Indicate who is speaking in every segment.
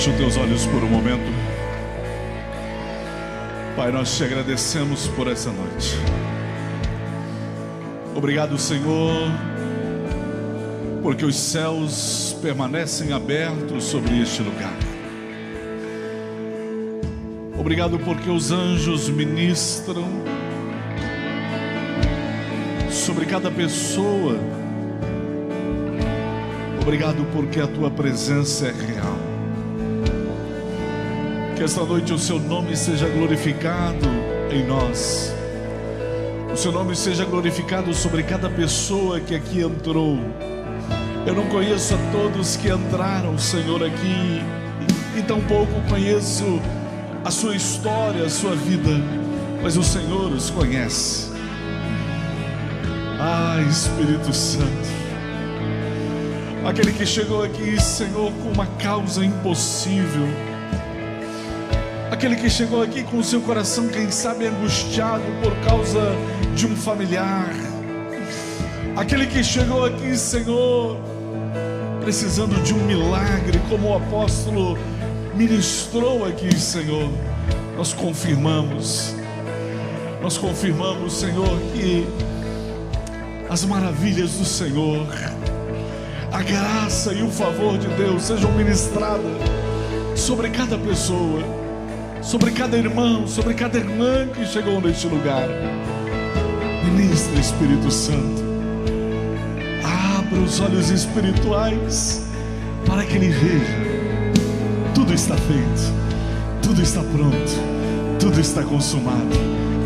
Speaker 1: Fecha os teus olhos por um momento. Pai, nós te agradecemos por essa noite. Obrigado, Senhor, porque os céus permanecem abertos sobre este lugar. Obrigado porque os anjos ministram sobre cada pessoa. Obrigado porque a tua presença é real. Que esta noite o seu nome seja glorificado em nós. O seu nome seja glorificado sobre cada pessoa que aqui entrou. Eu não conheço a todos que entraram, Senhor, aqui, e tampouco conheço a sua história, a sua vida, mas o Senhor os conhece. Ah, Espírito Santo, aquele que chegou aqui, Senhor, com uma causa impossível, aquele que chegou aqui com o seu coração, quem sabe, angustiado por causa de um familiar, aquele que chegou aqui, Senhor, precisando de um milagre, como o apóstolo ministrou aqui, Senhor. Nós confirmamos, Senhor, que as maravilhas do Senhor, a graça e o favor de Deus sejam ministradas sobre cada pessoa, sobre cada irmão, sobre cada irmã que chegou neste lugar. Ministra, Espírito Santo, abra os olhos espirituais para que ele veja. Tudo está feito, tudo está pronto, tudo está consumado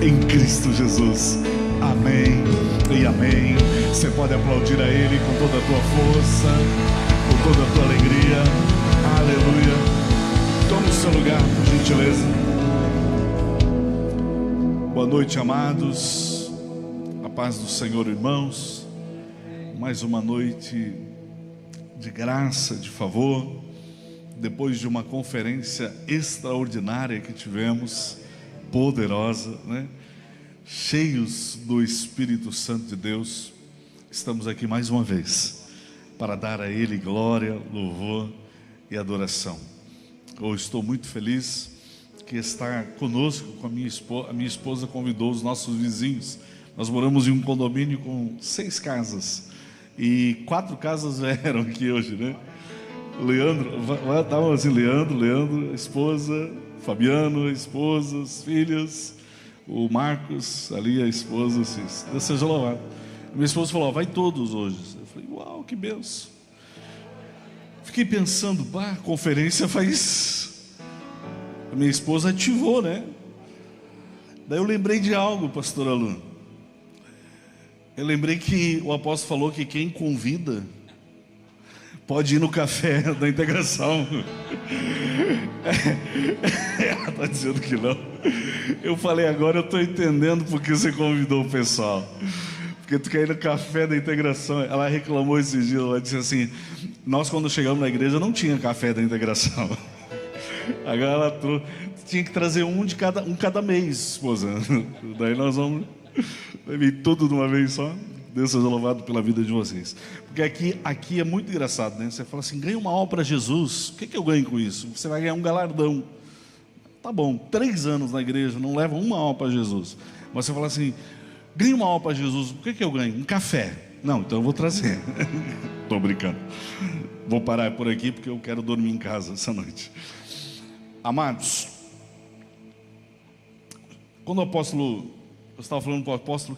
Speaker 1: em Cristo Jesus. Amém e amém. Você pode aplaudir a Ele com toda a tua força, com toda a tua alegria. Aleluia. Toma o seu lugar, por gentileza. Boa noite, amados. A paz do Senhor, irmãos. Mais uma noite de graça, de favor. Depois de uma conferência extraordinária que tivemos, poderosa, né? Cheios do Espírito Santo de Deus, estamos aqui mais uma vez para dar a Ele glória, louvor e adoração. Eu estou muito feliz que está conosco, com a minha esposa convidou os nossos vizinhos. Nós moramos em um condomínio com 6 casas e 4 casas vieram aqui hoje, né? Leandro, estavam assim, Leandro, esposa, Fabiano, esposas, filhas, o Marcos, ali a esposa, Deus seja louvado. Minha esposa falou, vai todos hoje. Eu falei, uau, que benção. Fiquei pensando, a conferência faz... A minha esposa ativou, né? Daí eu lembrei de algo, pastor Alan. Eu lembrei que o apóstolo falou que quem convida pode ir no café da integração. Ela está dizendo que não. Eu falei, agora eu estou entendendo porque você convidou o pessoal. Porque tu quer ir no café da integração. Ela reclamou esses dias, ela disse assim, nós quando chegamos na igreja não tinha café da integração. Agora ela tinha que trazer um cada mês, esposa. Daí nós vamos vir tudo de uma vez só. Deus seja louvado pela vida de vocês. Porque aqui é muito engraçado, né? Você fala assim, ganha uma alma para Jesus. O que eu ganho com isso? Você vai ganhar um galardão. Tá bom, 3 anos na igreja, não leva uma alma para Jesus. Mas você fala assim, ganha uma alma para Jesus. O que eu ganho? Um café. Não, então eu vou trazer. Estou brincando. Vou parar por aqui porque eu quero dormir em casa essa noite. Amados, quando o apóstolo, eu estava falando para o apóstolo,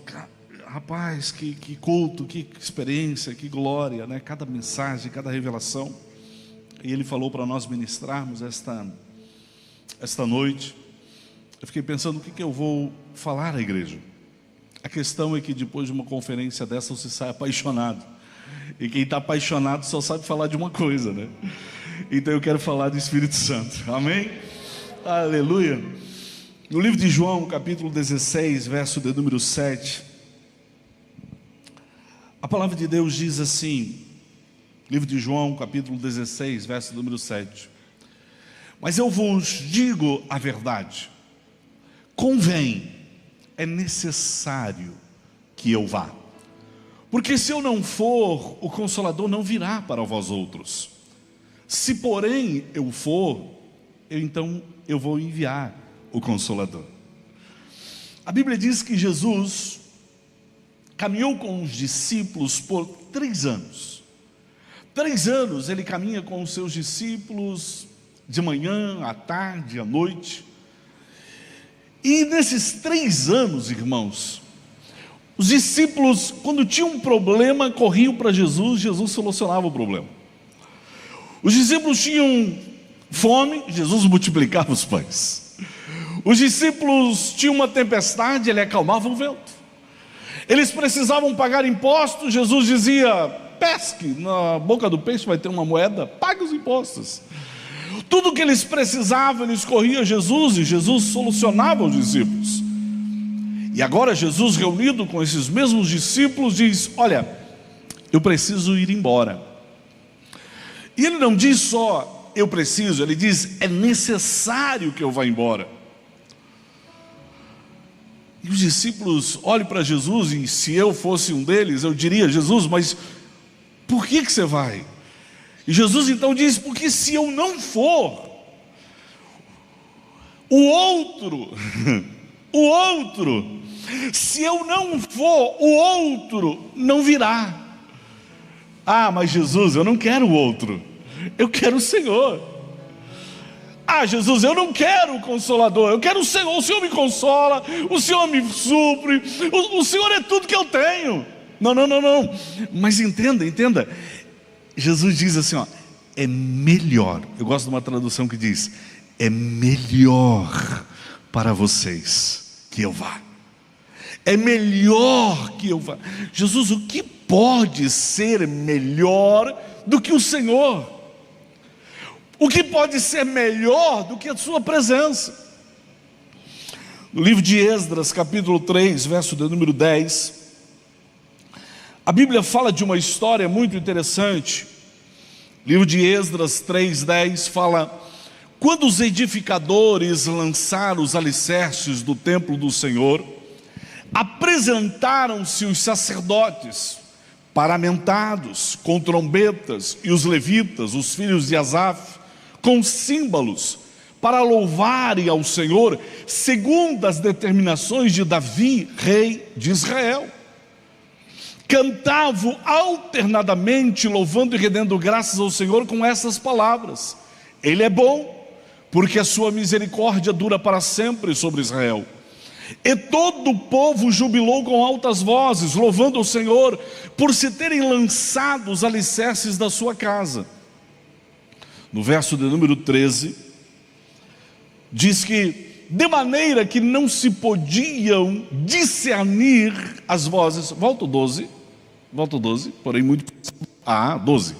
Speaker 1: rapaz, que culto, que experiência, que glória, né? Cada mensagem, cada revelação. E ele falou para nós ministrarmos esta noite. Eu fiquei pensando o que eu vou falar à igreja. A questão é que depois de uma conferência dessa você sai apaixonado. E quem está apaixonado só sabe falar de uma coisa, né? Então eu quero falar do Espírito Santo. Amém? Aleluia. No livro de João, capítulo 16, verso de número 7, a palavra de Deus diz assim, livro de João, capítulo 16, verso número 7. Mas eu vos digo a verdade, convém, é necessário que eu vá. Porque se eu não for, o Consolador não virá para vós outros. Se porém eu for, então eu vou enviar o Consolador. A Bíblia diz que Jesus caminhou com os discípulos por 3 anos. 3 anos ele caminha com os seus discípulos, de manhã, à tarde, à noite. E nesses 3 anos, irmãos, os discípulos, quando tinham um problema, corriam para Jesus, Jesus solucionava o problema. Os discípulos tinham fome, Jesus multiplicava os pães. Os discípulos tinham uma tempestade, ele acalmava o vento. Eles precisavam pagar impostos, Jesus dizia: pesque, na boca do peixe vai ter uma moeda, pague os impostos. Tudo que eles precisavam, eles corriam a Jesus, e Jesus solucionava os discípulos. E agora Jesus, reunido com esses mesmos discípulos, diz: olha, eu preciso ir embora. E ele não diz só eu preciso, ele diz: é necessário que eu vá embora. E os discípulos olham para Jesus, e se eu fosse um deles, eu diria: Jesus, mas por que você vai? E Jesus então diz: porque se eu não for, o outro, se eu não for, o outro não virá. Ah, mas Jesus, eu não quero o outro, eu quero o Senhor. Ah, Jesus, eu não quero o Consolador, eu quero o Senhor. O Senhor me consola, o Senhor me supre, o Senhor é tudo que eu tenho. Não, mas entenda, Jesus diz assim, ó, é melhor, eu gosto de uma tradução que diz: é melhor para vocês que eu vá. É melhor que eu vá. Jesus, o que pode ser melhor do que o Senhor? O que pode ser melhor do que a sua presença? No livro de Esdras, capítulo 3, verso de número 10, a Bíblia fala de uma história muito interessante. O livro de Esdras 3:10 fala: quando os edificadores lançaram os alicerces do templo do Senhor, apresentaram-se os sacerdotes paramentados com trombetas, e os levitas, os filhos de Asaf, com símbolos, para louvarem ao Senhor segundo as determinações de Davi, rei de Israel. Cantavam alternadamente, louvando e rendendo graças ao Senhor com essas palavras: Ele é bom, porque a sua misericórdia dura para sempre sobre Israel. E todo o povo jubilou com altas vozes, louvando o Senhor por se terem lançado os alicerces da sua casa. No verso de número 13, diz que de maneira que não se podiam discernir as vozes. Volta o 12, porém muito... 12.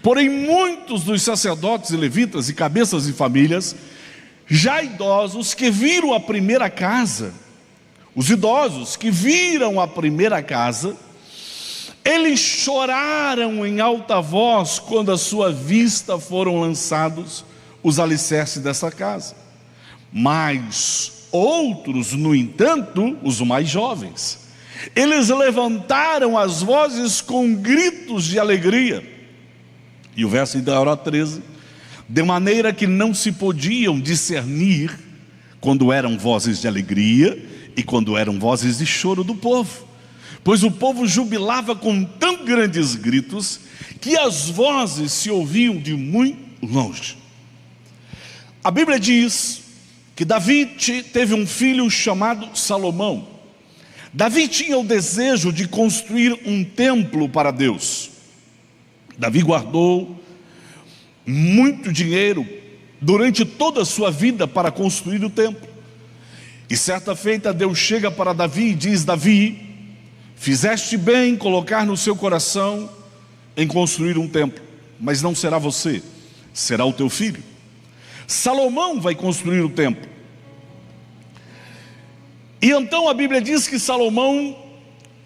Speaker 1: Porém muitos dos sacerdotes e levitas e cabeças de famílias, já idosos, que viram a primeira casa, os idosos que viram a primeira casa, eles choraram em alta voz quando à sua vista foram lançados os alicerces dessa casa. Mas outros, no entanto, os mais jovens, eles levantaram as vozes com gritos de alegria. E o verso da hora 13: de maneira que não se podiam discernir quando eram vozes de alegria e quando eram vozes de choro do povo, pois o povo jubilava com tão grandes gritos que as vozes se ouviam de muito longe. A Bíblia diz que Davi teve um filho chamado Salomão. Davi tinha o desejo de construir um templo para Deus. Davi guardou muito dinheiro durante toda a sua vida para construir o templo. E certa feita Deus chega para Davi e diz: Davi, fizeste bem em colocar no seu coração em construir um templo, mas não será você, será o teu filho. Salomão vai construir o templo. E então a Bíblia diz que Salomão,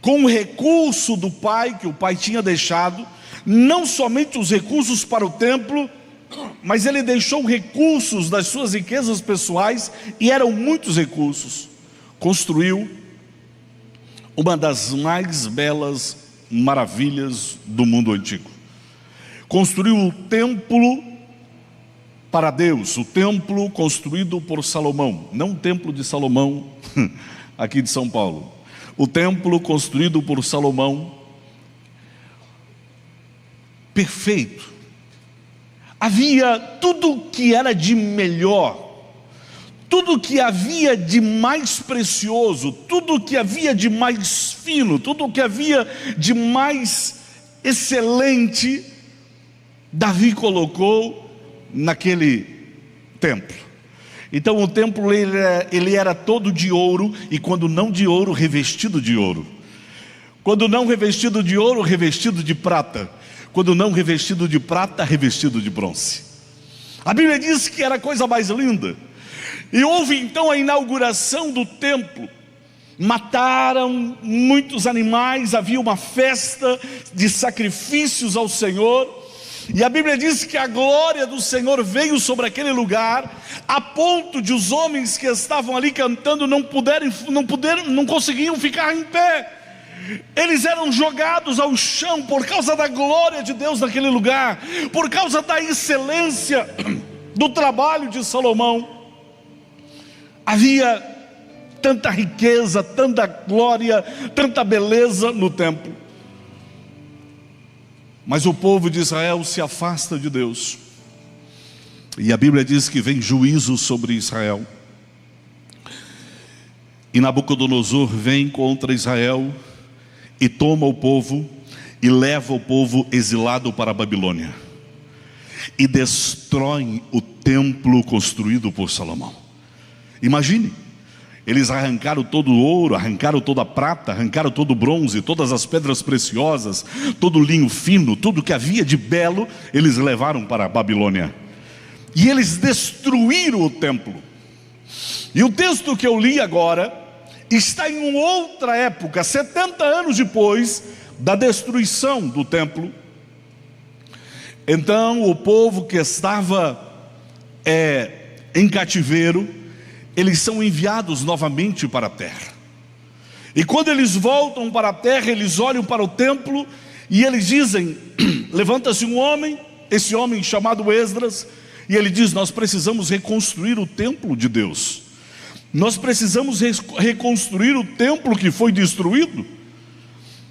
Speaker 1: com o recurso do pai, que o pai tinha deixado, não somente os recursos para o templo, mas ele deixou recursos das suas riquezas pessoais, e eram muitos recursos. Construiu uma das mais belas maravilhas do mundo antigo. Construiu o templo para Deus, o templo construído por Salomão, não o templo de Salomão aqui de São Paulo, o templo construído por Salomão, perfeito. Havia tudo que era de melhor, tudo que havia de mais precioso, tudo que havia de mais fino, tudo que havia de mais excelente, Davi colocou naquele templo. Então o templo ele era todo de ouro, e quando não de ouro, revestido de ouro. Quando não revestido de ouro, revestido de prata. Quando não revestido de prata, revestido de bronze. A Bíblia diz que era a coisa mais linda. E houve então a inauguração do templo. Mataram muitos animais, havia uma festa de sacrifícios ao Senhor. E a Bíblia diz que a glória do Senhor veio sobre aquele lugar, a ponto de os homens que estavam ali cantando não conseguiam ficar em pé. Eles eram jogados ao chão por causa da glória de Deus naquele lugar, por causa da excelência do trabalho de Salomão. Havia tanta riqueza, tanta glória, tanta beleza no templo. Mas o povo de Israel se afasta de Deus, e a Bíblia diz que vem juízo sobre Israel. E Nabucodonosor vem contra Israel e toma o povo e leva o povo exilado para a Babilônia, e destrói o templo construído por Salomão. Imagine, eles arrancaram todo o ouro, arrancaram toda a prata, arrancaram todo o bronze, todas as pedras preciosas, todo o linho fino, tudo que havia de belo, eles levaram para a Babilônia. E eles destruíram o templo. E o texto que eu li agora está em uma outra época, 70 anos depois da destruição do templo. Então o povo que estava em cativeiro, eles são enviados novamente para a terra. E quando eles voltam para a terra, eles olham para o templo e eles dizem: levanta-se um homem, esse homem chamado Esdras, e ele diz: nós precisamos reconstruir o templo de Deus. Nós precisamos reconstruir o templo que foi destruído.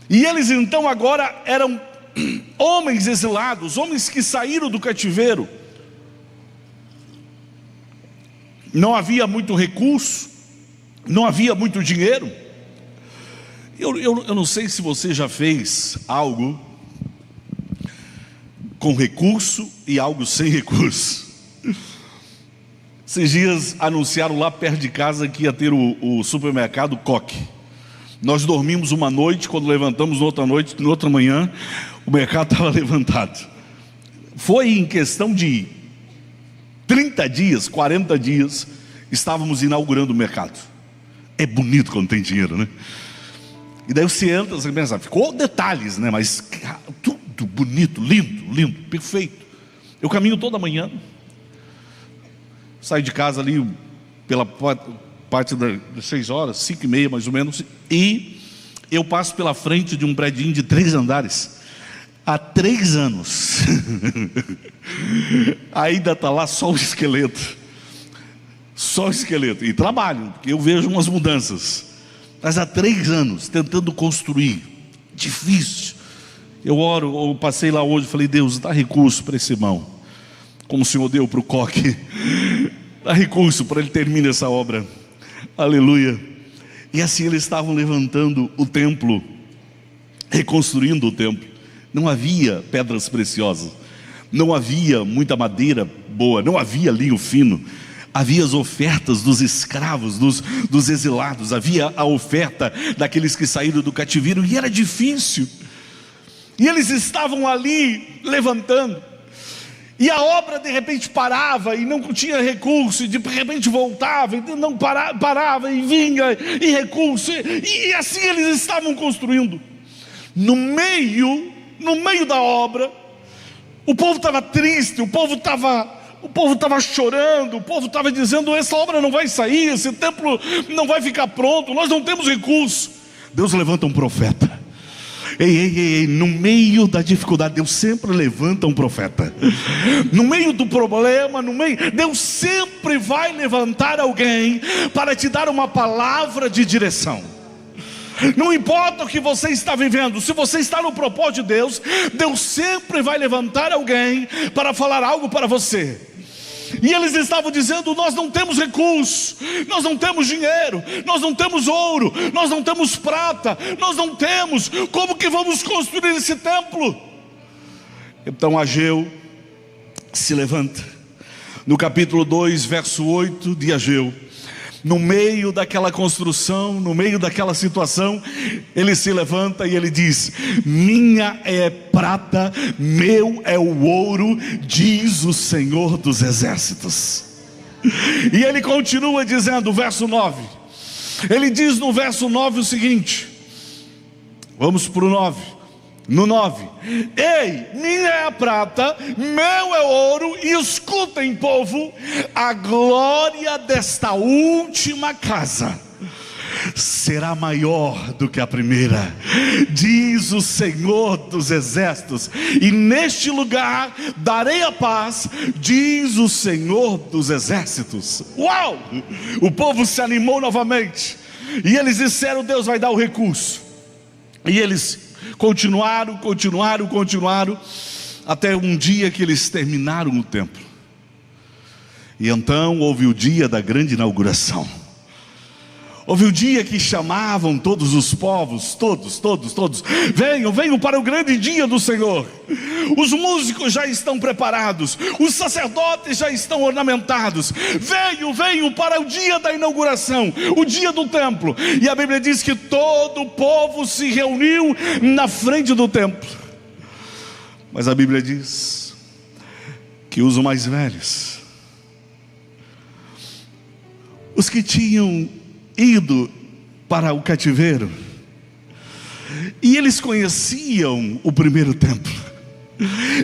Speaker 1: E eles então agora eram homens exilados, homens que saíram do cativeiro. Não havia muito recurso, não havia muito dinheiro. Eu não sei se você já fez algo com recurso e algo sem recurso. Esses dias anunciaram lá perto de casa que ia ter o supermercado Coque. Nós dormimos uma noite, quando levantamos na outra manhã, o mercado estava levantado. Foi em questão de 30 dias, 40 dias, estávamos inaugurando o mercado. É bonito quando tem dinheiro, né? E daí você entra, você pensa, ficou detalhes, né? Mas tudo bonito, lindo, perfeito. Eu caminho toda manhã, saio de casa ali pela parte das 6 horas, 5h30 mais ou menos, e eu passo pela frente de um predinho de 3 andares. Há 3 anos ainda está lá só o esqueleto. Só o esqueleto. E trabalho, porque eu vejo umas mudanças. Mas há 3 anos tentando construir. Difícil. Eu passei lá hoje e falei: Deus, dá recurso para esse irmão, como o Senhor deu para o Coque. Dá recurso para ele terminar essa obra. Aleluia. E assim eles estavam levantando o templo, reconstruindo o templo. Não havia pedras preciosas, não havia muita madeira boa, não havia linho fino. Havia as ofertas dos escravos, dos exilados, havia a oferta daqueles que saíram do cativeiro, e era difícil. E eles estavam ali levantando, e a obra de repente parava e não tinha recurso, e de repente voltava e não parava e vinha e recurso, e assim eles estavam construindo. No meio da obra, o povo estava triste, o povo estava chorando, o povo estava dizendo: essa obra não vai sair, esse templo não vai ficar pronto, nós não temos recurso. Deus levanta um profeta. Ei, no meio da dificuldade, Deus sempre levanta um profeta. No meio do problema, Deus sempre vai levantar alguém para te dar uma palavra de direção. Não importa o que você está vivendo, se você está no propósito de Deus, Deus sempre vai levantar alguém para falar algo para você. E eles estavam dizendo: nós não temos recursos, nós não temos dinheiro, nós não temos ouro, nós não temos prata, nós não temos, como que vamos construir esse templo? Então Ageu se levanta, no capítulo 2, verso 8 de Ageu, no meio daquela construção, no meio daquela situação, ele se levanta e ele diz: minha é prata, meu é o ouro, diz o Senhor dos Exércitos. E ele continua dizendo, verso 9, ele diz no verso 9 o seguinte, vamos para o 9. No 9: ei, minha é a prata, meu é o ouro, e escutem, povo, a glória desta última casa será maior do que a primeira, diz o Senhor dos Exércitos, e neste lugar darei a paz, diz o Senhor dos Exércitos. Uau! O povo se animou novamente, e eles disseram: Deus vai dar o recurso. E eles continuaram, até um dia que eles terminaram o templo. E então houve o dia da grande inauguração. Houve o dia que chamavam todos os povos, todos, venham para o grande dia do Senhor. Os músicos já estão preparados, os sacerdotes já estão ornamentados. Venham para o dia da inauguração, o dia do templo. E a Bíblia diz que todo o povo se reuniu na frente do templo. Mas a Bíblia diz que os mais velhos, os que tinham ido para o cativeiro, e eles conheciam o primeiro templo,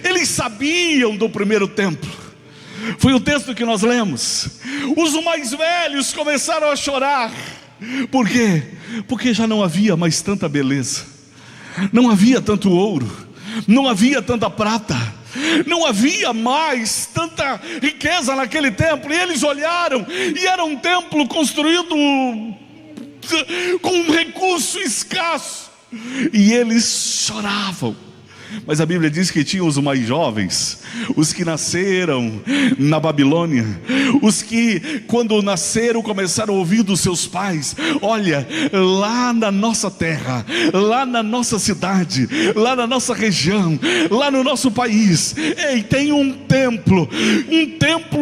Speaker 1: eles sabiam do primeiro templo. Foi o texto que nós lemos. Os mais velhos começaram a chorar. Por quê? Porque já não havia mais tanta beleza, não havia tanto ouro, não havia tanta prata, não havia mais tanta riqueza naquele templo. E eles olharam, e era um templo construído com um recurso escasso, e eles choravam. Mas a Bíblia diz que tinham os mais jovens, os que nasceram na Babilônia, os que quando nasceram começaram a ouvir dos seus pais: olha, lá na nossa terra, lá na nossa cidade, lá na nossa região, lá no nosso país, ei, tem um templo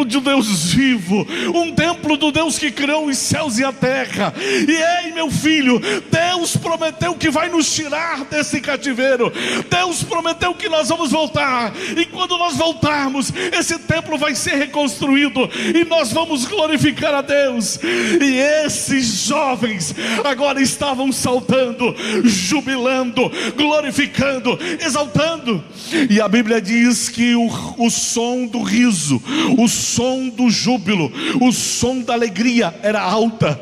Speaker 1: de Deus vivo, um templo do Deus que criou os céus e a terra. E ei, meu filho, Deus prometeu que vai nos tirar desse cativeiro. Deus prometeu que nós vamos voltar, e quando nós voltarmos, esse templo vai ser reconstruído, e nós vamos glorificar a Deus. E esses jovens agora estavam saltando, jubilando, glorificando, exaltando. E a Bíblia diz que o som do riso, o som do júbilo, o som da alegria era alta,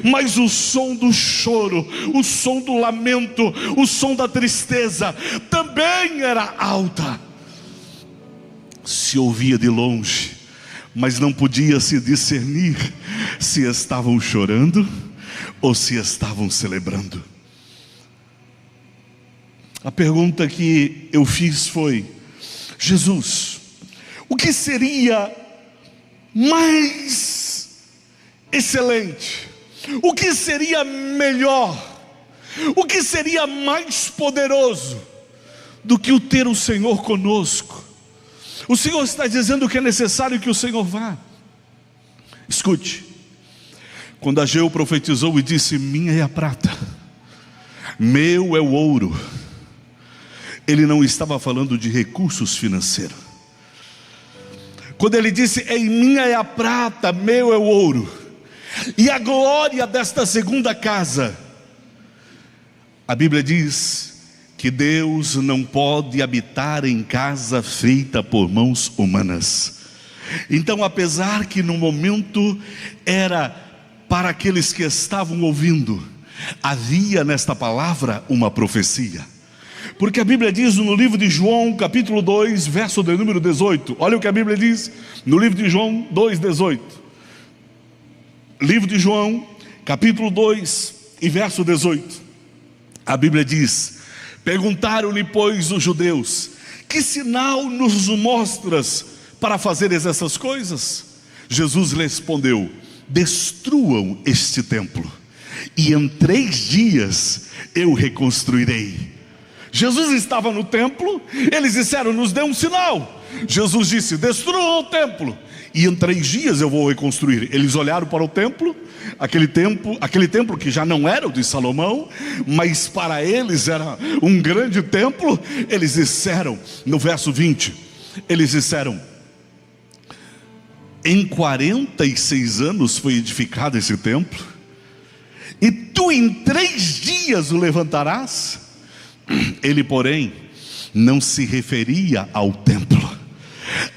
Speaker 1: mas o som do choro, o som do lamento, o som da tristeza também era alta. Se ouvia de longe, mas não podia se discernir se estavam chorando ou se estavam celebrando. A pergunta que eu fiz foi: Jesus, o que seria mais excelente? O que seria melhor? O que seria mais poderoso do que o ter o Senhor conosco? O Senhor está dizendo que é necessário que o Senhor vá. Escute, quando Ageu profetizou e disse: minha é a prata, meu é o ouro, ele não estava falando de recursos financeiros. Quando ele disse: em minha é a prata, meu é o ouro, e a glória desta segunda casa, a Bíblia diz que Deus não pode habitar em casa feita por mãos humanas. Então, apesar que no momento era para aqueles que estavam ouvindo, havia nesta palavra uma profecia. Porque a Bíblia diz no livro de João, capítulo 2, verso de número 18. Olha o que a Bíblia diz no livro de João 2:18. Livro de João, capítulo 2 e verso 18. A Bíblia diz: perguntaram-lhe, pois, os judeus: que sinal nos mostras para fazeres essas coisas? Jesus respondeu: destruam este templo, e em 3 dias eu reconstruirei. Jesus estava no templo, eles disseram: nos dê um sinal. Jesus disse: destruam o templo, e em 3 dias eu vou reconstruir. Eles olharam para o templo, aquele templo que já não era o de Salomão, mas para eles era um grande templo. Eles disseram, no verso 20, eles disseram: em 46 anos foi edificado esse templo, e tu em 3 dias o levantarás? Ele, porém, não se referia ao templo,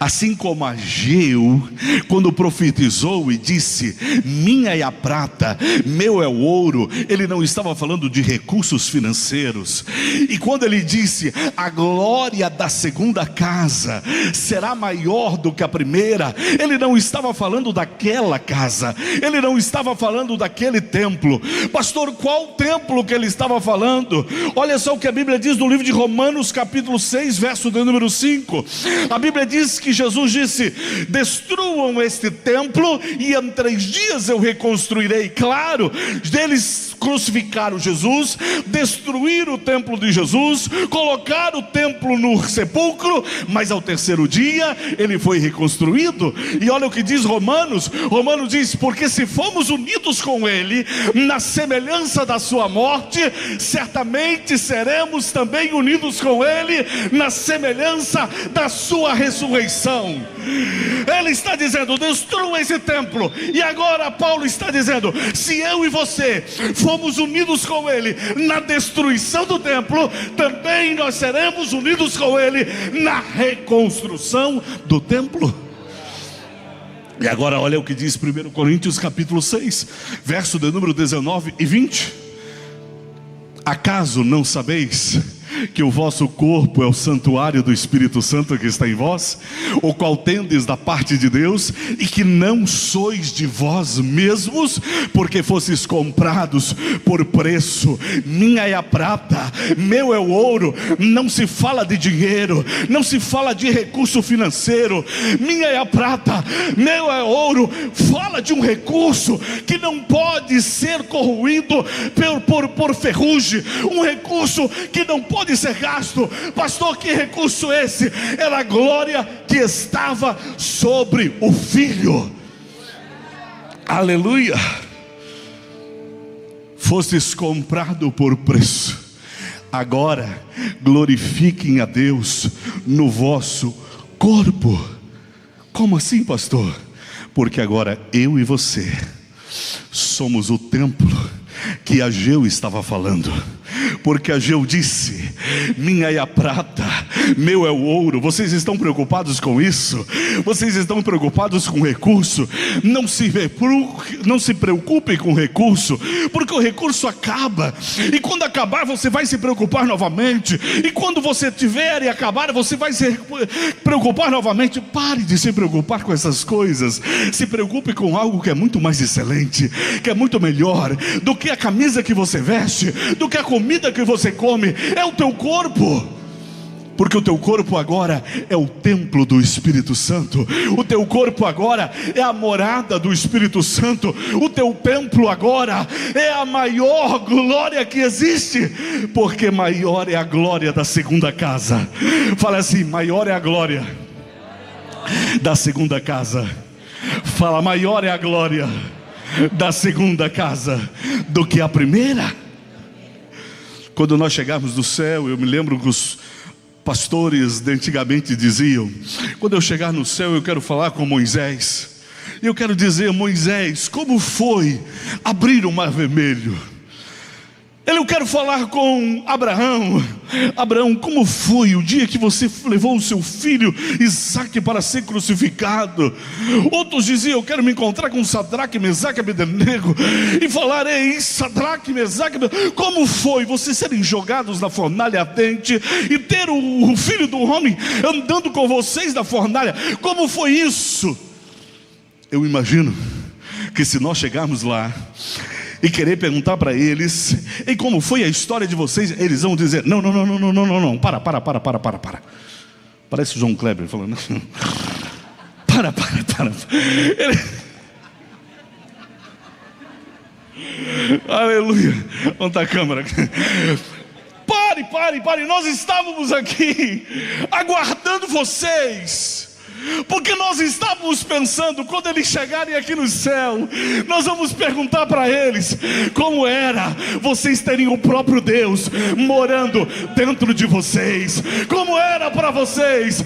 Speaker 1: assim como Ageu, quando profetizou e disse: minha é a prata, meu é o ouro. Ele não estava falando de recursos financeiros. E quando ele disse: a glória da segunda casa será maior do que a primeira, ele não estava falando daquela casa, ele não estava falando daquele templo. Pastor, qual templo que ele estava falando? Olha só o que a Bíblia diz no livro de Romanos, capítulo 6, verso de número 5. A Bíblia diz que Jesus disse: destruam este templo, e em 3 dias eu reconstruirei. Claro, eles crucificaram Jesus, destruíram o templo de Jesus, colocaram o templo no sepulcro, mas ao 3º dia ele foi reconstruído. E olha o que diz Romanos diz: porque se fomos unidos com ele na semelhança da sua morte, certamente seremos também unidos com ele na semelhança da sua ressurreição. Ele está dizendo: destrua esse templo. E agora Paulo está dizendo: se eu e você fomos unidos com ele na destruição do templo, também nós seremos unidos com ele na reconstrução do templo. E agora olha o que diz 1 Coríntios capítulo 6, verso de número 19 e 20. Acaso não sabeis que o vosso corpo é o santuário do Espírito Santo que está em vós, o qual tendes da parte de Deus, e que não sois de vós mesmos, porque fostes comprados por preço? Minha é a prata, meu é o ouro. Não se fala de dinheiro, não se fala de recurso financeiro. Minha é a prata, meu é o ouro. Fala de um recurso que não pode ser corroído por ferrugem, um recurso que não pode ser gasto. Pastor, que recurso esse? Era a glória que estava sobre o Filho. Aleluia. Fostes comprado por preço, agora glorifiquem a Deus no vosso corpo. Como assim, pastor? Porque agora eu e você somos o templo que Ageu estava falando. Porque Ageu disse: minha é a prata, meu é o ouro. Vocês estão preocupados com isso? Vocês estão preocupados com recurso? Não se preocupem com recurso, porque o recurso acaba, e quando acabar você vai se preocupar novamente, e quando você tiver e acabar você vai se preocupar novamente. Pare de se preocupar com essas coisas. Se preocupe com algo que é muito mais excelente, que é muito melhor do que a camisa que você veste, do que a comida que você come. É o teu corpo. Porque o teu corpo agora é o templo do Espírito Santo. O teu corpo agora é a morada do Espírito Santo. O teu templo agora é a maior glória que existe. Porque maior é a glória da segunda casa. Fala assim: maior é a glória da segunda casa. Fala: maior é a glória da segunda casa do que a primeira. Quando nós chegarmos do céu, eu me lembro que os pastores de antigamente diziam: quando eu chegar no céu eu quero falar com Moisés. E eu quero dizer: Moisés, como foi abrir o mar vermelho? Eu quero falar com Abraão. Abraão, como foi o dia que você levou o seu filho Isaque para ser crucificado? Outros diziam: eu quero me encontrar com Sadraque, Mesaque e Abednego e falar: ei, Sadraque, Mesaque, como foi vocês serem jogados na fornalha ardente e ter o filho do homem andando com vocês na fornalha? Como foi isso? Eu imagino que se nós chegarmos lá e querer perguntar para eles: e como foi a história de vocês? Eles vão dizer: não, para. Parece o João Kleber falando: para. Aleluia. Onde está a câmera? Pare, nós estávamos aqui aguardando vocês, porque nós estávamos pensando, quando eles chegarem aqui no céu, nós vamos perguntar para eles como era vocês terem o próprio Deus morando dentro de vocês. Como era para vocês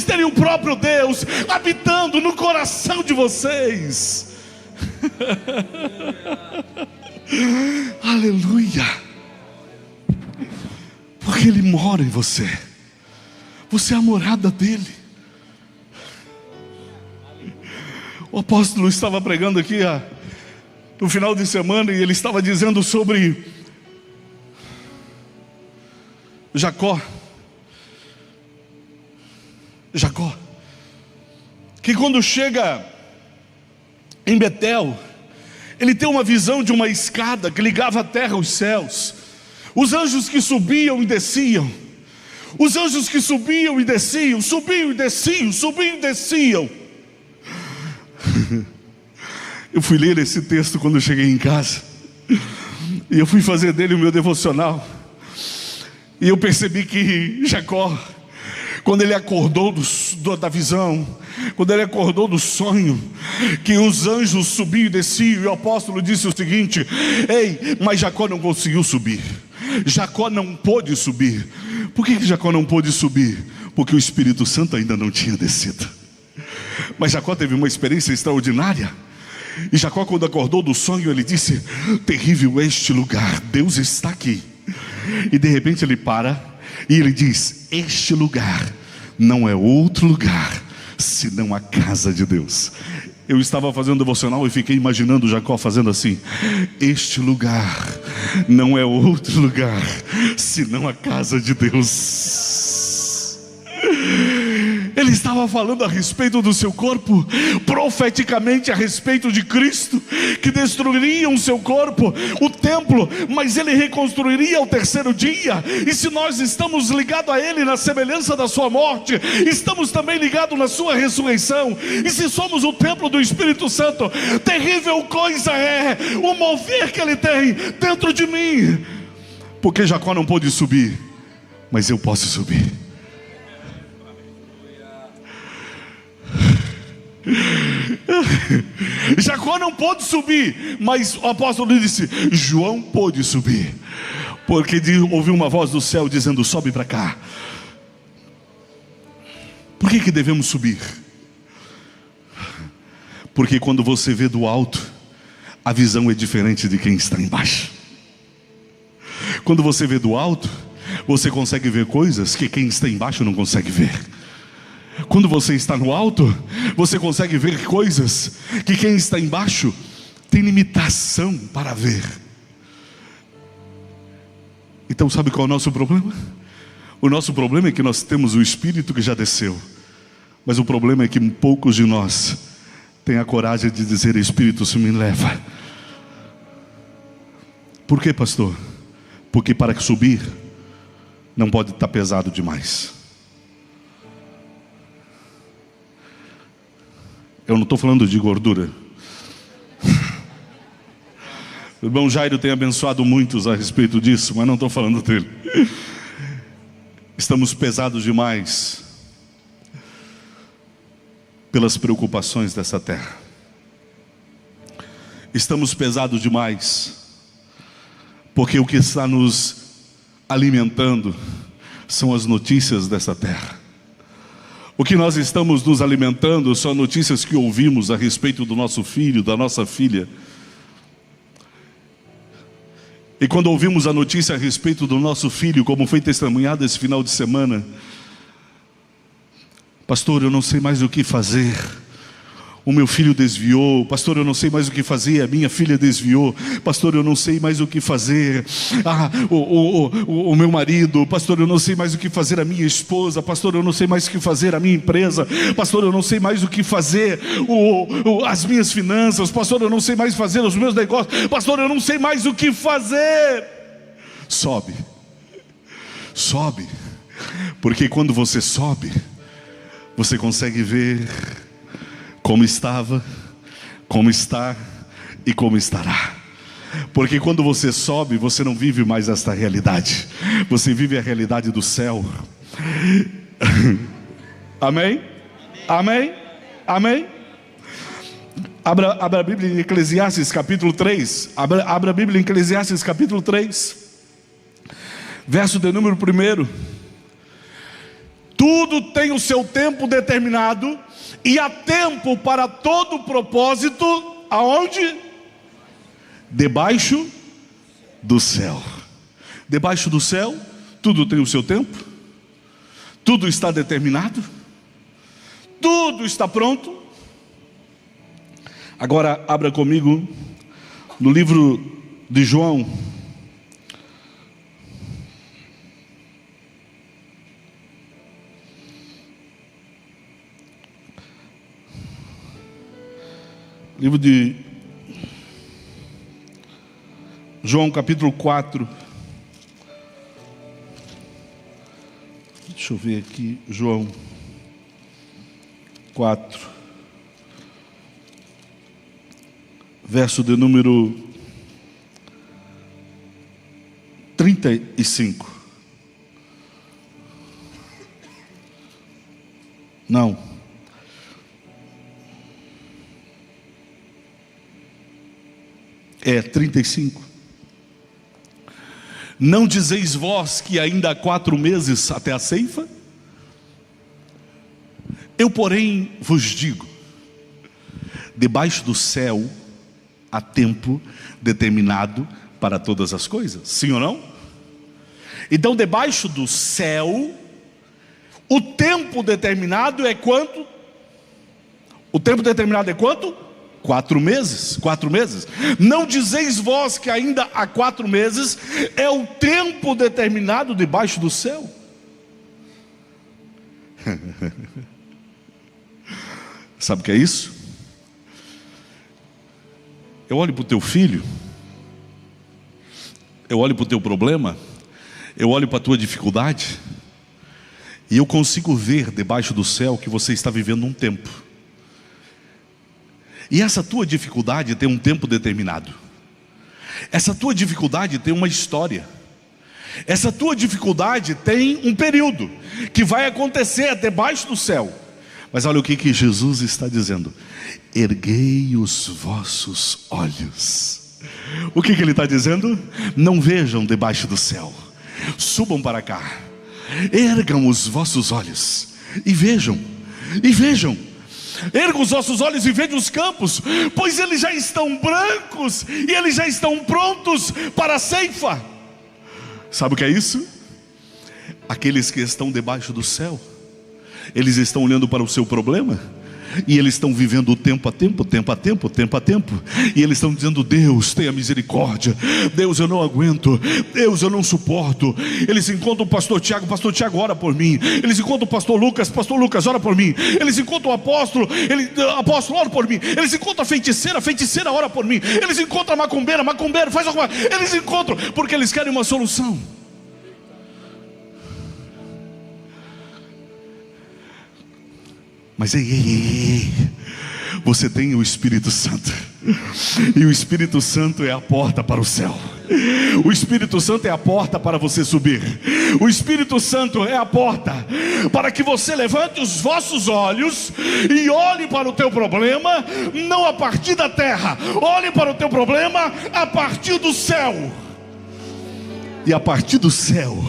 Speaker 1: terem o próprio Deus habitando no coração de vocês. Aleluia. Porque Ele mora em você. Você é a morada dEle. O apóstolo estava pregando aqui no final de semana, e ele estava dizendo sobre Jacó, que quando chega em Betel, ele tem uma visão de uma escada que ligava a terra aos céus. Os anjos que subiam e desciam, subiam e desciam. Eu fui ler esse texto quando eu cheguei em casa, e eu fui fazer dele o meu devocional, e eu percebi que Jacó, quando ele acordou da visão, quando ele acordou do sonho, que os anjos subiam e desciam, e o apóstolo disse o seguinte: ei, mas Jacó não conseguiu subir. Jacó não pôde subir. Por que Jacó não pôde subir? Porque o Espírito Santo ainda não tinha descido. Mas Jacó teve uma experiência extraordinária. E Jacó, quando acordou do sonho, ele disse: terrível este lugar, Deus está aqui. E de repente ele para e ele diz: este lugar não é outro lugar senão a casa de Deus. Eu estava fazendo devocional e fiquei imaginando Jacó fazendo assim: este lugar não é outro lugar senão a casa de Deus. Ele estava falando a respeito do seu corpo, profeticamente a respeito de Cristo, que destruiria o seu corpo, o templo, mas Ele reconstruiria ao terceiro dia. E se nós estamos ligados a Ele na semelhança da sua morte, estamos também ligados na sua ressurreição. E se somos o templo do Espírito Santo, terrível coisa é o mover que Ele tem dentro de mim. Porque Jacó não pôde subir, mas eu posso subir. Jacó não pôde subir, mas o apóstolo disse: João pôde subir, porque ouviu uma voz do céu dizendo: sobe para cá. Por que devemos subir? Porque quando você vê do alto, a visão é diferente de quem está embaixo. Quando você vê do alto, você consegue ver coisas que quem está embaixo não consegue ver. Quando você está no alto, você consegue ver coisas que quem está embaixo tem limitação para ver. Então sabe qual é o nosso problema? O nosso problema é que nós temos o Espírito que já desceu, mas o problema é que poucos de nós têm a coragem de dizer: Espírito, se me leva. Por quê, pastor? Porque para subir não pode estar pesado demais. Eu não estou falando de gordura. O irmão Jairo tem abençoado muitos a respeito disso, mas não estou falando dele. Estamos pesados demais pelas preocupações dessa terra. Estamos pesados demais porque o que está nos alimentando são as notícias dessa terra. O que nós estamos nos alimentando são notícias que ouvimos a respeito do nosso filho, da nossa filha. E quando ouvimos a notícia a respeito do nosso filho, como foi testemunhado esse final de semana, pastor, eu não sei mais o que fazer. O meu filho desviou. Pastor, eu não sei mais o que fazer. A minha filha desviou. Pastor, eu não sei mais o que fazer. O meu marido. Pastor, eu não sei mais o que fazer. A minha esposa. Pastor, eu não sei mais o que fazer. A minha empresa. Pastor, eu não sei mais o que fazer. As minhas finanças. Pastor, eu não sei mais fazer os meus negócios. Pastor, eu não sei mais o que fazer. Sobe. Sobe. Porque quando você sobe, você consegue ver como estava, como está e como estará. Porque quando você sobe, você não vive mais esta realidade. Você vive a realidade do céu. Amém? Amém? Amém? Abra a Bíblia em Eclesiastes capítulo 3. Abra a Bíblia em Eclesiastes capítulo 3. Verso de número 1. Tudo tem o seu tempo determinado, e há tempo para todo propósito. Aonde? Debaixo do céu. Debaixo do céu, tudo tem o seu tempo. Tudo está determinado. Tudo está pronto. Agora abra comigo no livro de João. Livro de João capítulo 4. Deixa eu ver aqui, João 4, verso de número 35. Não. É 35. Não dizeis vós que ainda há 4 meses até a ceifa? Eu, porém, vos digo: debaixo do céu há tempo determinado para todas as coisas. Sim ou não? Então, debaixo do céu, o tempo determinado é quanto? O tempo determinado é quanto? 4 meses. 4 meses. Não dizeis vós que ainda há 4 meses? É o tempo determinado debaixo do céu. Sabe o que é isso? Eu olho para o teu filho, eu olho para o teu problema, eu olho para a tua dificuldade, e eu consigo ver debaixo do céu que você está vivendo um tempo. E essa tua dificuldade tem um tempo determinado. Essa tua dificuldade tem uma história. Essa tua dificuldade tem um período que vai acontecer debaixo do céu. Mas olha o que Jesus está dizendo: erguei os vossos olhos. O que ele está dizendo? Não vejam debaixo do céu, subam para cá, ergam os vossos olhos e vejam, e vejam. Ergam os vossos olhos e vejam os campos, pois eles já estão brancos e eles já estão prontos para a ceifa. Sabe o que é isso? Aqueles que estão debaixo do céu, eles estão olhando para o seu problema, e eles estão vivendo o tempo a tempo, tempo a tempo, tempo a tempo. E eles estão dizendo: Deus, tenha misericórdia. Deus, eu não aguento. Deus, eu não suporto. Eles encontram o pastor Tiago ora por mim. Eles encontram o pastor Lucas, ora por mim. Eles encontram o apóstolo, apóstolo, ora por mim. Eles encontram a feiticeira, ora por mim. Eles encontram a macumbeiro, faz alguma coisa. Eles encontram, porque eles querem uma solução. Mas ei, você tem o Espírito Santo, e o Espírito Santo é a porta para o céu. O Espírito Santo é a porta para você subir. O Espírito Santo é a porta para que você levante os vossos olhos e olhe para o teu problema, não a partir da terra, olhe para o teu problema a partir do céu. E a partir do céu,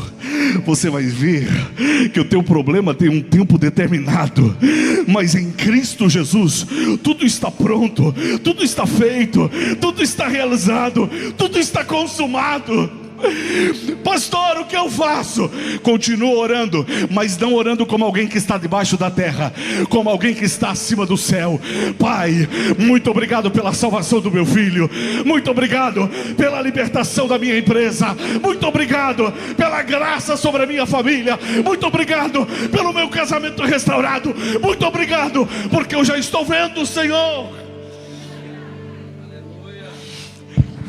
Speaker 1: você vai ver que o teu problema tem um tempo determinado, mas em Cristo Jesus tudo está pronto, tudo está feito, tudo está realizado, tudo está consumado. Pastor, o que eu faço? Continua orando, mas não orando como alguém que está debaixo da terra, como alguém que está acima do céu. Pai, muito obrigado pela salvação do meu filho, muito obrigado pela libertação da minha empresa, muito obrigado pela graça sobre a minha família, muito obrigado pelo meu casamento restaurado, muito obrigado porque eu já estou vendo o Senhor.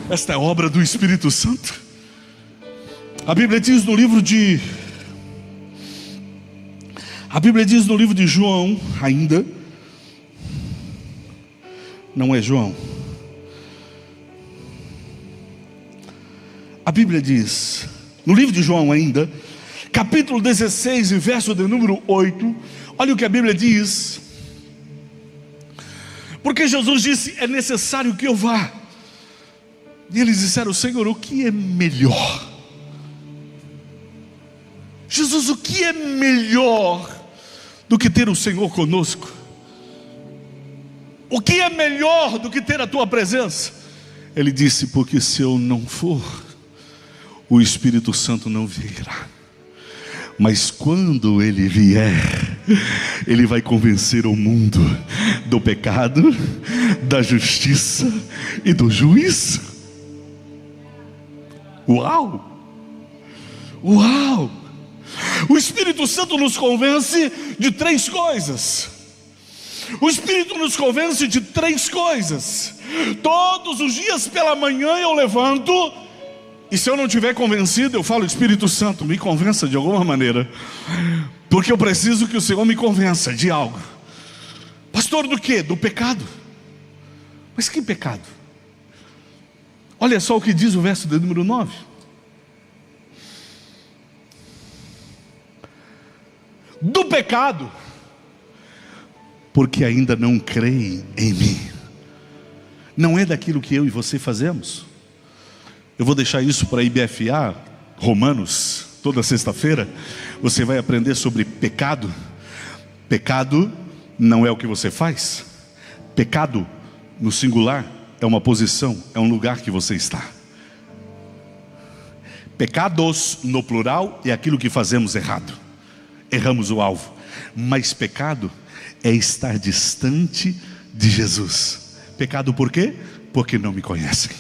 Speaker 1: Esta é a obra do Espírito Santo. A Bíblia diz no livro de João, ainda, não é João, a Bíblia diz, no livro de João ainda, capítulo 16 e verso de número 8, olha o que a Bíblia diz, porque Jesus disse, é necessário que eu vá, e eles disseram, Senhor, o que é melhor? Jesus, o que é melhor do que ter o Senhor conosco? O que é melhor do que ter a tua presença? Ele disse, porque se eu não for, o Espírito Santo não virá. Mas quando ele vier, ele vai convencer o mundo do pecado, da justiça e do juízo. Uau! Uau! O Espírito Santo nos convence de três coisas. O Espírito nos convence de três coisas. Todos os dias pela manhã eu levanto, e se eu não estiver convencido, eu falo, Espírito Santo, me convença de alguma maneira, porque eu preciso que o Senhor me convença de algo. Pastor, do quê? Do pecado. Mas que pecado? Olha só o que diz o verso de número 9. Do pecado, porque ainda não creem em mim. Não é daquilo que eu e você fazemos. Eu vou deixar isso para a IBFA, Romanos, toda sexta-feira. Você vai aprender sobre pecado. Pecado não é o que você faz. Pecado, no singular, é uma posição, é um lugar que você está. Pecados, no plural, é aquilo que fazemos errado. Erramos o alvo. Mas pecado é estar distante de Jesus. Pecado por quê? Porque não me conhecem.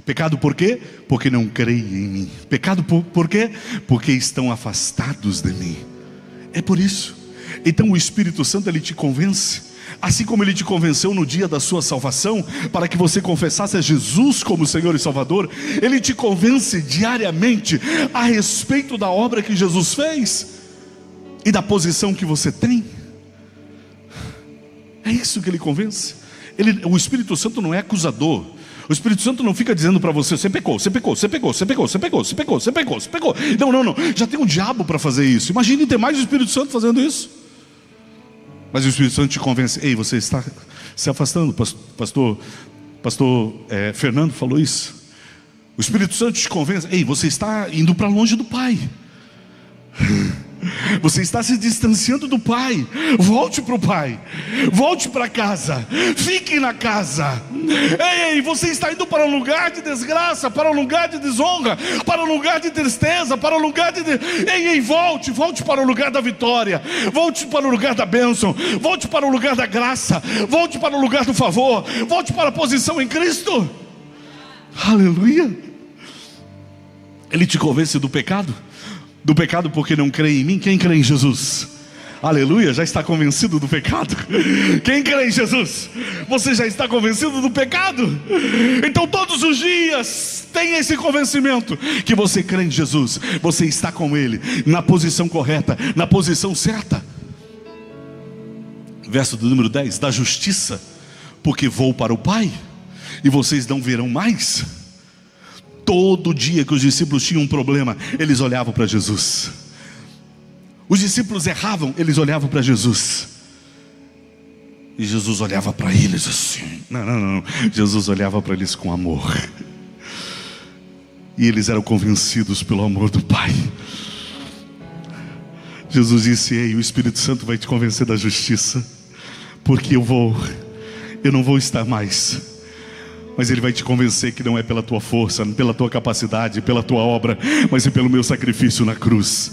Speaker 1: Pecado por quê? Porque não creem em mim. Pecado por quê? Porque estão afastados de mim. É por isso. Então o Espírito Santo, ele te convence, assim como ele te convenceu no dia da sua salvação, para que você confessasse a Jesus como Senhor e Salvador. Ele te convence diariamente a respeito da obra que Jesus fez e da posição que você tem. É isso que ele convence. O Espírito Santo não é acusador. O Espírito Santo não fica dizendo para você, você pecou, você pecou, você pecou, você pecou, você pecou, você pecou, você pecou, você pecou. Não, já tem um diabo para fazer isso. Imagine ter mais o Espírito Santo fazendo isso. Mas o Espírito Santo te convence. Ei, você está se afastando. Pastor Fernando falou isso. O Espírito Santo te convence. Ei, você está indo para longe do Pai. Você está se distanciando do Pai. Volte para o Pai. Volte para casa. Fique na casa. Ei, você está indo para um lugar de desgraça, para um lugar de desonra, para um lugar de tristeza, para um lugar de... Ei, volte para o lugar da vitória. Volte para o lugar da bênção. Volte para o lugar da graça. Volte para o lugar do favor. Volte para a posição em Cristo. Aleluia. Ele te convence do pecado. Do pecado porque não crê em mim. Quem crê em Jesus? Aleluia, já está convencido do pecado? Quem crê em Jesus? Você já está convencido do pecado? Então todos os dias tenha esse convencimento que você crê em Jesus. Você está com Ele, na posição correta, na posição certa. Verso do número 10. Da justiça, porque vou para o Pai e vocês não verão mais. Todo dia que os discípulos tinham um problema, eles olhavam para Jesus. Os discípulos erravam, eles olhavam para Jesus. E Jesus olhava para eles assim. Não. Jesus olhava para eles com amor. E eles eram convencidos pelo amor do Pai. Jesus disse: ei, o Espírito Santo vai te convencer da justiça, porque eu não vou estar mais, mas Ele vai te convencer que não é pela tua força, pela tua capacidade, pela tua obra, mas é pelo meu sacrifício na cruz.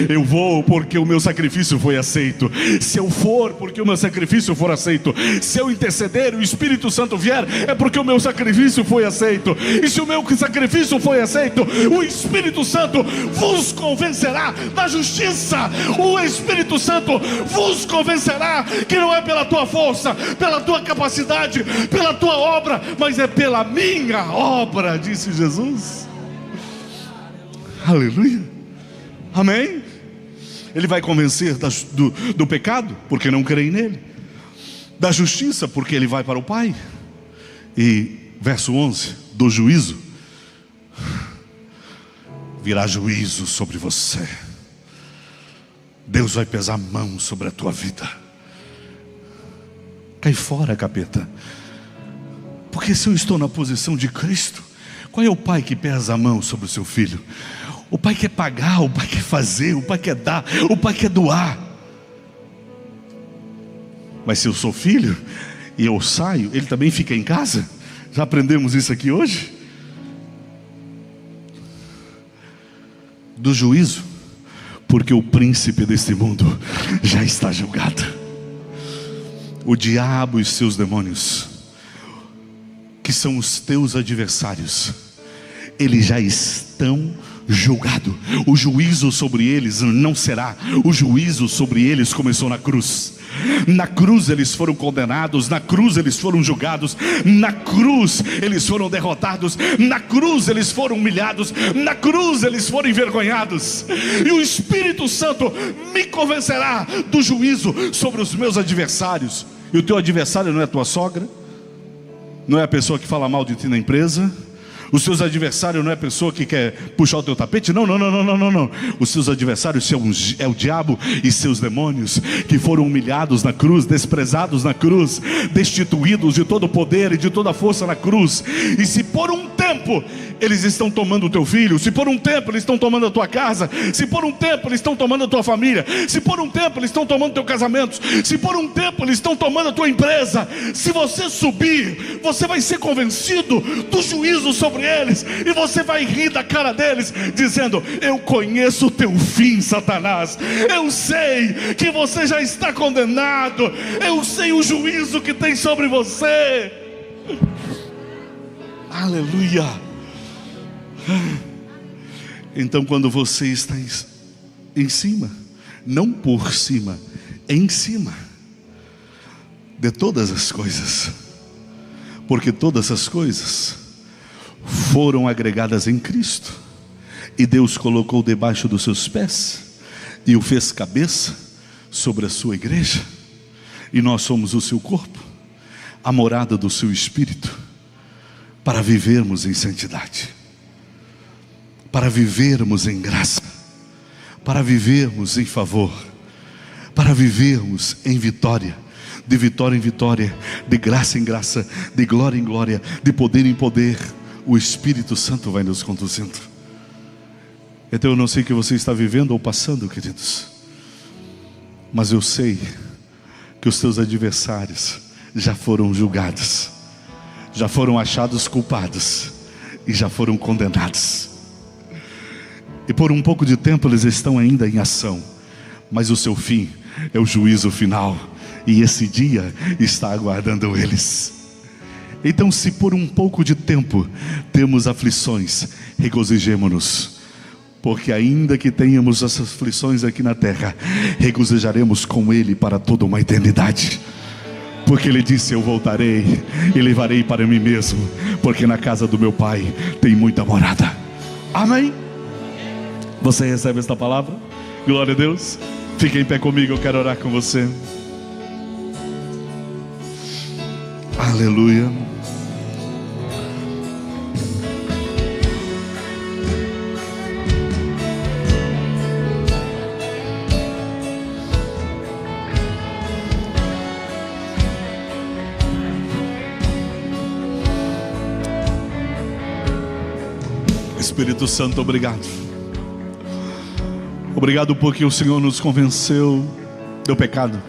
Speaker 1: Eu vou porque o meu sacrifício foi aceito. Se eu for porque o meu sacrifício for aceito, se eu interceder, o Espírito Santo vier, é porque o meu sacrifício foi aceito. E se o meu sacrifício foi aceito, o Espírito Santo vos convencerá da justiça. O Espírito Santo vos convencerá que não é pela tua força, pela tua capacidade, pela tua obra, mas é pela minha obra, disse Jesus. Aleluia, amém. Ele vai convencer do pecado, porque não creem nele, da justiça, porque ele vai para o Pai, e verso 11, do juízo. Virá juízo sobre você. Deus vai pesar a mão sobre a tua vida. Cai fora, capeta. Porque se eu estou na posição de Cristo, qual é o pai que pesa a mão sobre o seu filho? O pai quer pagar, o pai quer fazer, o pai quer dar, o pai quer doar. Mas se eu sou filho e eu saio, ele também fica em casa. Já aprendemos isso aqui hoje. Do juízo, porque o príncipe deste mundo já está julgado. O diabo e seus demônios, que são os teus adversários, eles já estão julgados. O juízo sobre eles não será. O juízo sobre eles começou na cruz. Na cruz eles foram condenados, na cruz eles foram julgados, na cruz eles foram derrotados, na cruz eles foram humilhados, na cruz eles foram envergonhados. E o Espírito Santo me convencerá do juízo sobre os meus adversários. E o teu adversário não é a tua sogra, não é a pessoa que fala mal de ti na empresa. Os seus adversários não é a pessoa que quer puxar o teu tapete. Não. Os seus adversários é o diabo e seus demônios, que foram humilhados na cruz, desprezados na cruz, destituídos de todo o poder e de toda a força na cruz. E se por um tempo eles estão tomando o teu filho, se por um tempo eles estão tomando a tua casa, se por um tempo eles estão tomando a tua família, se por um tempo eles estão tomando o teu casamento, se por um tempo eles estão tomando a tua empresa, se você subir, você vai ser convencido do juízo sobre eles, e você vai rir da cara deles, dizendo: eu conheço o teu fim, Satanás. Eu sei que você já está condenado. Eu sei o juízo que tem sobre você. Aleluia. Então, quando você está em cima, não por cima, em cima de todas as coisas, porque todas as coisas foram agregadas em Cristo, e Deus colocou debaixo dos seus pés, e o fez cabeça sobre a sua igreja, e nós somos o seu corpo, a morada do seu Espírito, para vivermos em santidade, para vivermos em graça, para vivermos em favor, para vivermos em vitória, de vitória em vitória, de graça em graça, de glória em glória, de poder em poder. O Espírito Santo vai nos conduzindo. Então eu não sei o que você está vivendo ou passando, queridos, mas eu sei que os teus adversários já foram julgados, já foram achados culpados e já foram condenados. E por um pouco de tempo eles estão ainda em ação, mas o seu fim é o juízo final, e esse dia está aguardando eles. Então, se por um pouco de tempo temos aflições, regozijemo-nos, porque ainda que tenhamos essas aflições aqui na terra, regozijaremos com Ele para toda uma eternidade. Porque Ele disse: eu voltarei e levarei para mim mesmo, porque na casa do meu Pai tem muita morada. Amém? Você recebe esta palavra? Glória a Deus. Fique em pé comigo, eu quero orar com você. Aleluia. Espírito Santo, obrigado. Obrigado porque o Senhor nos convenceu do pecado.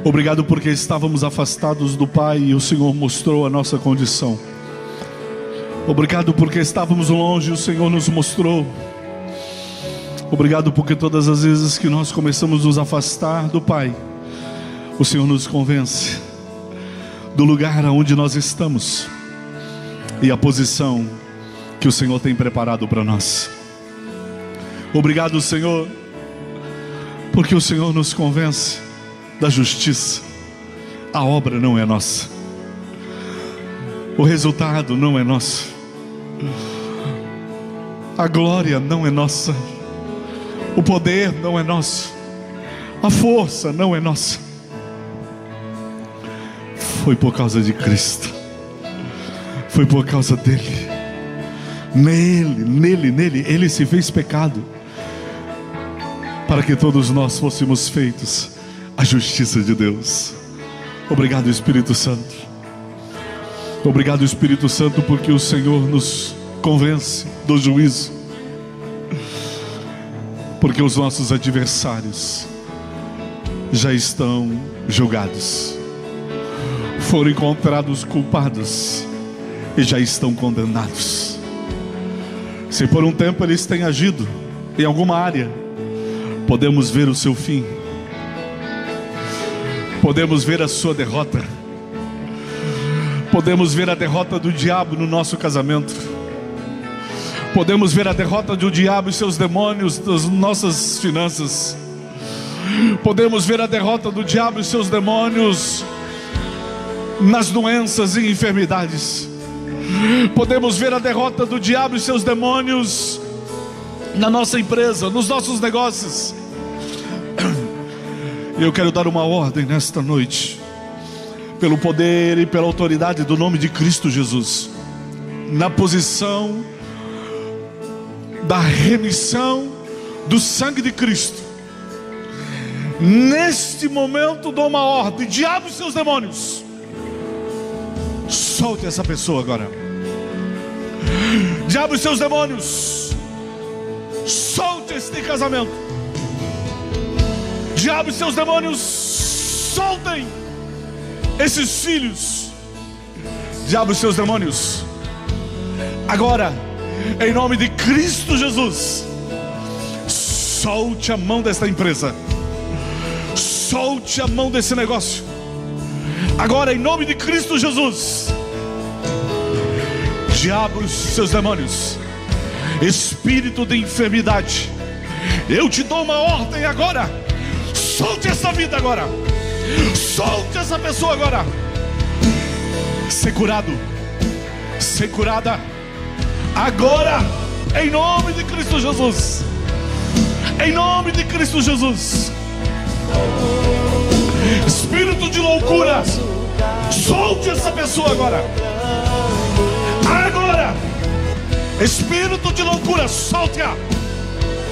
Speaker 1: Obrigado porque estávamos afastados do Pai e o Senhor mostrou a nossa condição. Obrigado porque estávamos longe e o Senhor nos mostrou. Obrigado porque todas as vezes que nós começamos a nos afastar do Pai, o Senhor nos convence do lugar onde nós estamos e a posição que o Senhor tem preparado para nós. Obrigado, Senhor, porque o Senhor nos convence da justiça. A obra não é nossa, o resultado não é nosso, a glória não é nossa, o poder não é nosso, a força não é nossa. Foi por causa de Cristo, foi por causa dele. Nele ele se fez pecado, para que todos nós fôssemos feitos a justiça de Deus. Obrigado, Espírito Santo. Obrigado, Espírito Santo, porque o Senhor nos convence do juízo, porque os nossos adversários já estão julgados, foram encontrados culpados e já estão condenados. Se por um tempo eles têm agido em alguma área, podemos ver o seu fim, podemos ver a sua derrota, podemos ver a derrota do diabo no nosso casamento, podemos ver a derrota do diabo e seus demônios das nossas finanças, podemos ver a derrota do diabo e seus demônios nas doenças e enfermidades, podemos ver a derrota do diabo e seus demônios na nossa empresa, nos nossos negócios. Eu quero dar uma ordem nesta noite, pelo poder e pela autoridade do nome de Cristo Jesus, na posição da remissão do sangue de Cristo. Neste momento dou uma ordem: diabo e seus demônios, solte essa pessoa agora. Diabo e seus demônios, solte este casamento. Diabo e seus demônios, soltem esses filhos. Diabo e seus demônios, agora, em nome de Cristo Jesus, solte a mão desta empresa, solte a mão desse negócio. Agora, em nome de Cristo Jesus, diabo e seus demônios, espírito de enfermidade, eu te dou uma ordem agora: solte essa vida agora, solte essa pessoa agora. Ser curado, ser curada agora, em nome de Cristo Jesus, em nome de Cristo Jesus. Espírito de loucura, solte essa pessoa agora, agora. Espírito de loucura, solte-a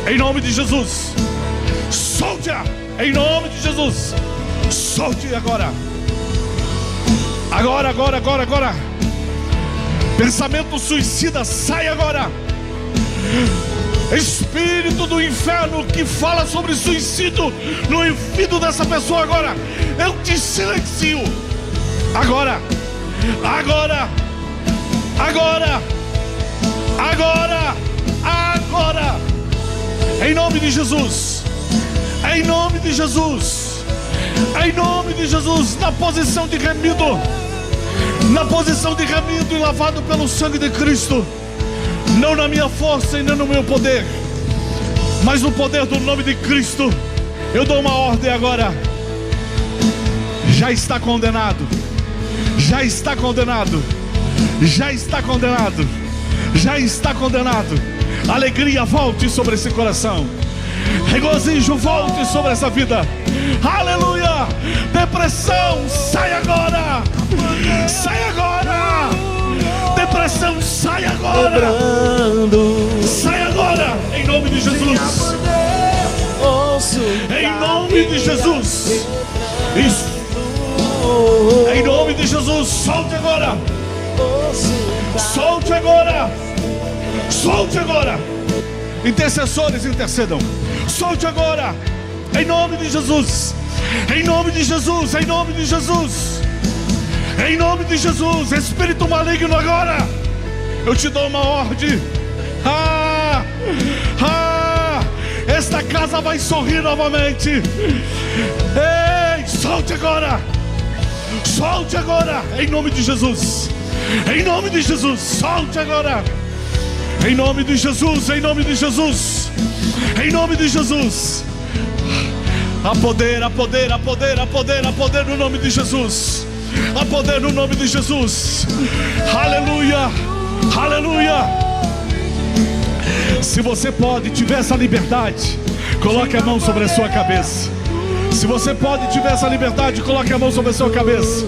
Speaker 1: em nome de Jesus, solte-a em nome de Jesus, solte agora, agora. Pensamento suicida, sai agora. Espírito do inferno que fala sobre suicídio no ouvido dessa pessoa agora, eu te silencio agora, em nome de Jesus, em nome de Jesus, em nome de Jesus, na posição de remido, na posição de remido e lavado pelo sangue de Cristo, não na minha força e não no meu poder, mas no poder do nome de Cristo. Eu dou uma ordem agora: já está condenado, já está condenado, já está condenado, já está condenado. Alegria volte sobre esse coração, regozijo volte sobre essa vida. Aleluia. Depressão, sai agora, sai agora. Depressão, sai agora, sai agora, em nome de Jesus, em nome de Jesus. Isso. Em nome de Jesus, solte agora, Solte agora. Solte agora. Intercessores, intercedam. Solte agora. Em nome de Jesus. Em nome de Jesus. Em nome de Jesus. Em nome de Jesus. Espírito maligno agora. Eu te dou uma ordem. Esta casa vai sorrir novamente. Ei, solte agora. Solte agora. Em nome de Jesus. Em nome de Jesus. Solte agora. Em nome de Jesus. Em nome de Jesus. Em nome de Jesus. Há poder, há poder, há poder, há poder, há poder no nome de Jesus. Há poder no nome de Jesus. Aleluia. Aleluia. Se você pode, tiver essa liberdade, coloque a mão sobre a sua cabeça. Se você pode, tiver essa liberdade, coloque a mão sobre a sua cabeça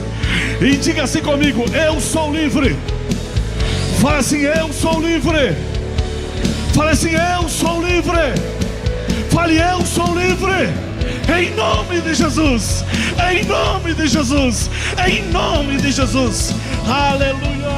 Speaker 1: e diga assim comigo: eu sou livre. Fala assim: eu sou livre. Fala assim: eu sou livre. Fale: eu sou livre. Em nome de Jesus. Em nome de Jesus. Em nome de Jesus. Aleluia.